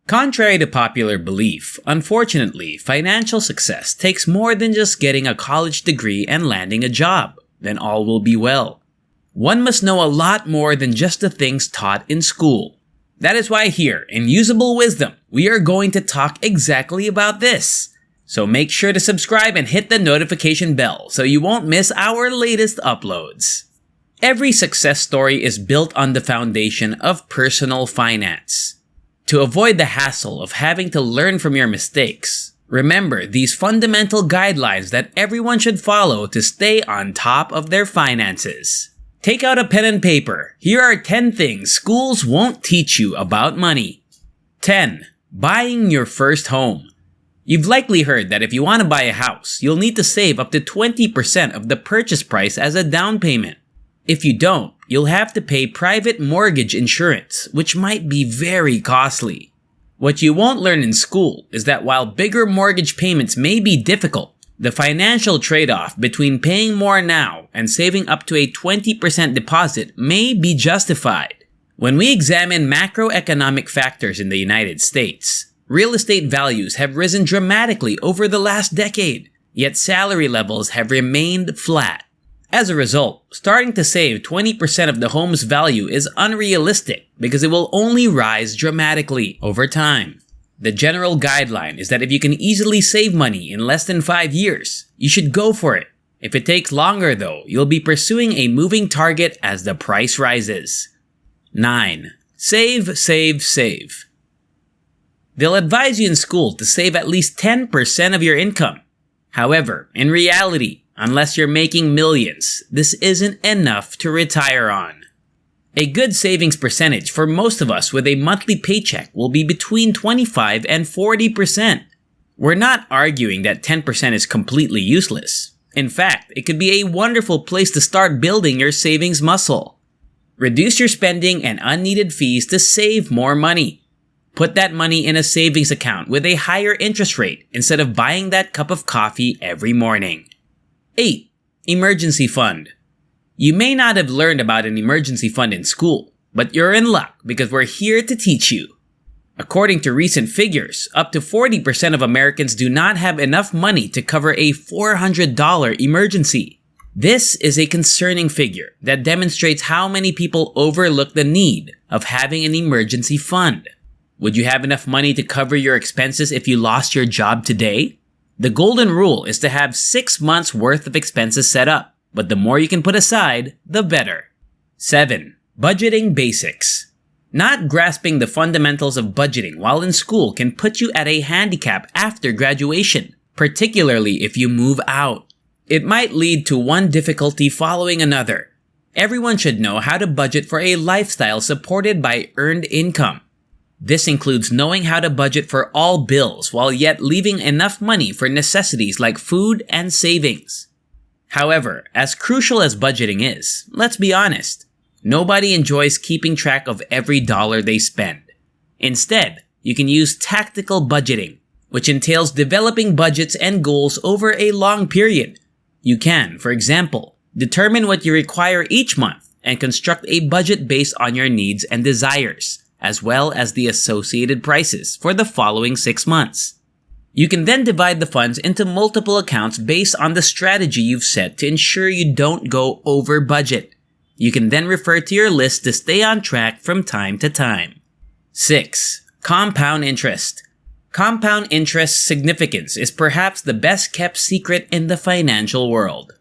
Contrary to popular belief, unfortunately, financial success takes more than just getting a college degree and landing a job. Then all will be well. One must know a lot more than just the things taught in school. That is why here, in Usable Wisdom, we are going to talk exactly about this. So make sure to subscribe and hit the notification bell so you won't miss our latest uploads. Every success story is built on the foundation of personal finance. To avoid the hassle of having to learn from your mistakes, remember these fundamental guidelines that everyone should follow to stay on top of their finances. Take out a pen and paper. Here are 10 things schools won't teach you about money. 10. Buying your first home. You've likely heard that if you want to buy a house, you'll need to save up to 20% of the purchase price as a down payment. If you don't, you'll have to pay private mortgage insurance, which might be very costly. What you won't learn in school is that while bigger mortgage payments may be difficult, the financial trade-off between paying more now and saving up to a 20% deposit may be justified. When we examine macroeconomic factors in the United States, real estate values have risen dramatically over the last decade, yet salary levels have remained flat. As a result, starting to save 20% of the home's value is unrealistic because it will only rise dramatically over time. The general guideline is that if you can easily save money in less than 5 years, you should go for it. If it takes longer though, you'll be pursuing a moving target as the price rises. 9. Save, save, save. They'll advise you in school to save at least 10% of your income. However, in reality, unless you're making millions, this isn't enough to retire on. A good savings percentage for most of us with a monthly paycheck will be between 25 and 40%. We're not arguing that 10% is completely useless. In fact, it could be a wonderful place to start building your savings muscle. Reduce your spending and unneeded fees to save more money. Put that money in a savings account with a higher interest rate instead of buying that cup of coffee every morning. 8. Emergency fund. You may not have learned about an emergency fund in school, but you're in luck because we're here to teach you. According to recent figures, up to 40% of Americans do not have enough money to cover a $400 emergency. This is a concerning figure that demonstrates how many people overlook the need of having an emergency fund. Would you have enough money to cover your expenses if you lost your job today? The golden rule is to have 6 months worth of expenses set up, but the more you can put aside, the better. 7. Budgeting basics. Not grasping the fundamentals of budgeting while in school can put you at a handicap after graduation, particularly if you move out. It might lead to one difficulty following another. Everyone should know how to budget for a lifestyle supported by earned income. This includes knowing how to budget for all bills while yet leaving enough money for necessities like food and savings. However, as crucial as budgeting is, let's be honest, nobody enjoys keeping track of every dollar they spend. Instead, you can use tactical budgeting, which entails developing budgets and goals over a long period. You can, for example, determine what you require each month and construct a budget based on your needs and desires, as well as the associated prices for the following 6 months. You can then divide the funds into multiple accounts based on the strategy you've set to ensure you don't go over budget. You can then refer to your list to stay on track from time to time. 6. Compound interest. Compound interest's significance is perhaps the best kept secret in the financial world.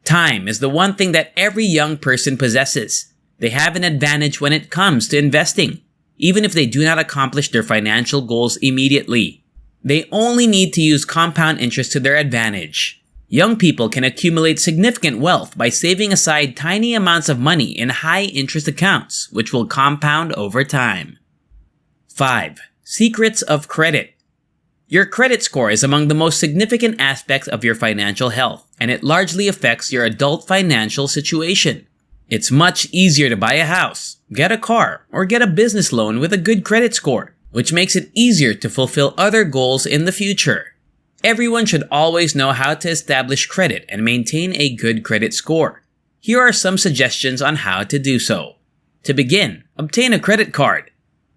Time is the one thing that every young person possesses. They have an advantage when it comes to investing, even if they do not accomplish their financial goals immediately. They only need to use compound interest to their advantage. Young people can accumulate significant wealth by saving aside tiny amounts of money in high-interest accounts, which will compound over time. 5. Secrets of credit. Your credit score is among the most significant aspects of your financial health, and it largely affects your adult financial situation. It's much easier to buy a house, get a car, or get a business loan with a good credit score, which makes it easier to fulfill other goals in the future. Everyone should always know how to establish credit and maintain a good credit score. Here are some suggestions on how to do so. To begin, obtain a credit card.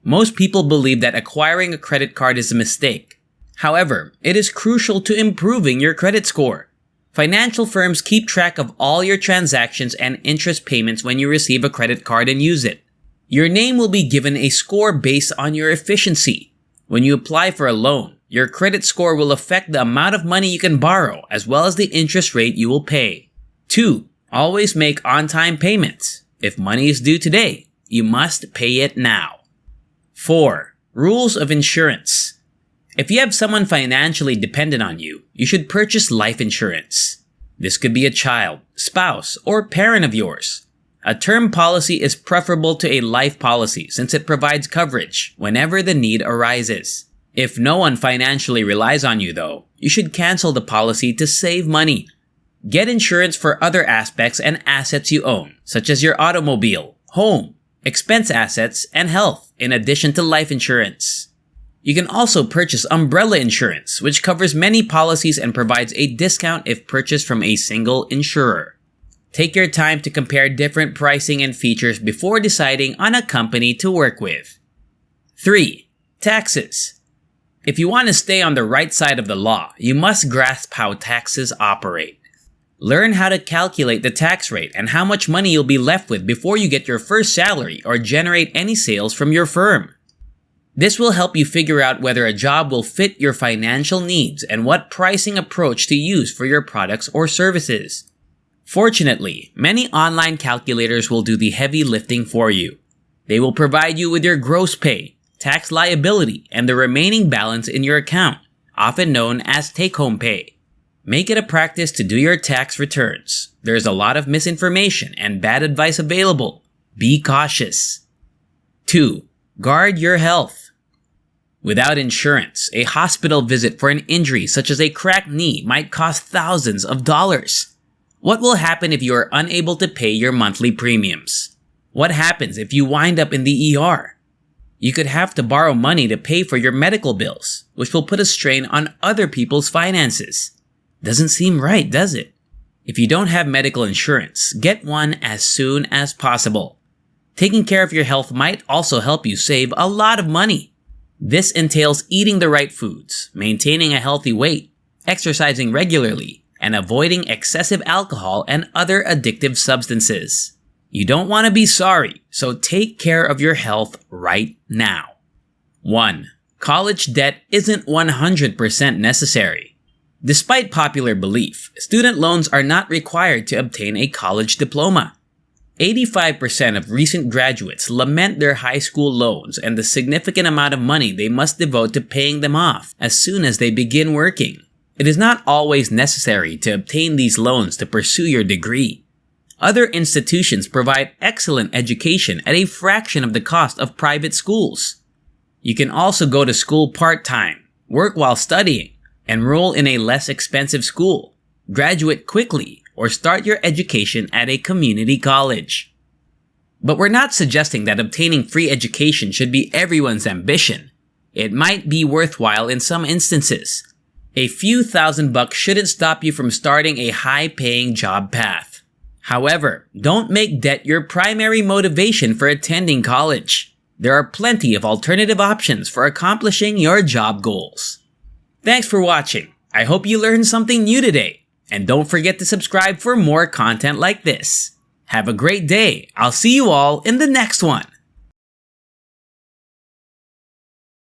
Most people believe that acquiring a credit card is a mistake. However, it is crucial to improving your credit score. Financial firms keep track of all your transactions and interest payments when you receive a credit card and use it. Your name will be given a score based on your efficiency. When you apply for a loan, your credit score will affect the amount of money you can borrow as well as the interest rate you will pay. 2. Always make on-time payments. If money is due today, you must pay it now. 4. Rules of insurance. If you have someone financially dependent on you, you should purchase life insurance. This could be a child, spouse, or parent of yours. A term policy is preferable to a life policy since it provides coverage whenever the need arises. If no one financially relies on you though, you should cancel the policy to save money. Get insurance for other aspects and assets you own, such as your automobile, home, expense assets, and health, in addition to life insurance. You can also purchase umbrella insurance, which covers many policies and provides a discount if purchased from a single insurer. Take your time to compare different pricing and features before deciding on a company to work with. 3. Taxes. If you want to stay on the right side of the law, you must grasp how taxes operate. Learn how to calculate the tax rate and how much money you'll be left with before you get your first salary or generate any sales from your firm. This will help you figure out whether a job will fit your financial needs and what pricing approach to use for your products or services. Fortunately, many online calculators will do the heavy lifting for you. They will provide you with your gross pay, tax liability, and the remaining balance in your account, often known as take-home pay. Make it a practice to do your tax returns. There's a lot of misinformation and bad advice available. Be cautious. 2. Guard your health. Without insurance, a hospital visit for an injury such as a cracked knee might cost thousands of dollars. What will happen if you are unable to pay your monthly premiums? What happens if you wind up in the ER? You could have to borrow money to pay for your medical bills, which will put a strain on other people's finances. Doesn't seem right, does it? If you don't have medical insurance, get one as soon as possible. Taking care of your health might also help you save a lot of money. This entails eating the right foods, maintaining a healthy weight, exercising regularly, and avoiding excessive alcohol and other addictive substances. You don't want to be sorry, so take care of your health right now. 1. College debt isn't 100% necessary. Despite popular belief, student loans are not required to obtain a college diploma. 85% of recent graduates lament their high school loans and the significant amount of money they must devote to paying them off as soon as they begin working. It is not always necessary to obtain these loans to pursue your degree. Other institutions provide excellent education at a fraction of the cost of private schools. You can also go to school part-time, work while studying, enroll in a less expensive school, graduate quickly, or start your education at a community college. But we're not suggesting that obtaining free education should be everyone's ambition. It might be worthwhile in some instances. A few $1,000 shouldn't stop you from starting a high-paying job path. However, don't make debt your primary motivation for attending college. There are plenty of alternative options for accomplishing your job goals. Thanks for watching. I hope you learned something new today. And don't forget to subscribe for more content like this. Have a great day. I'll see you all in the next one.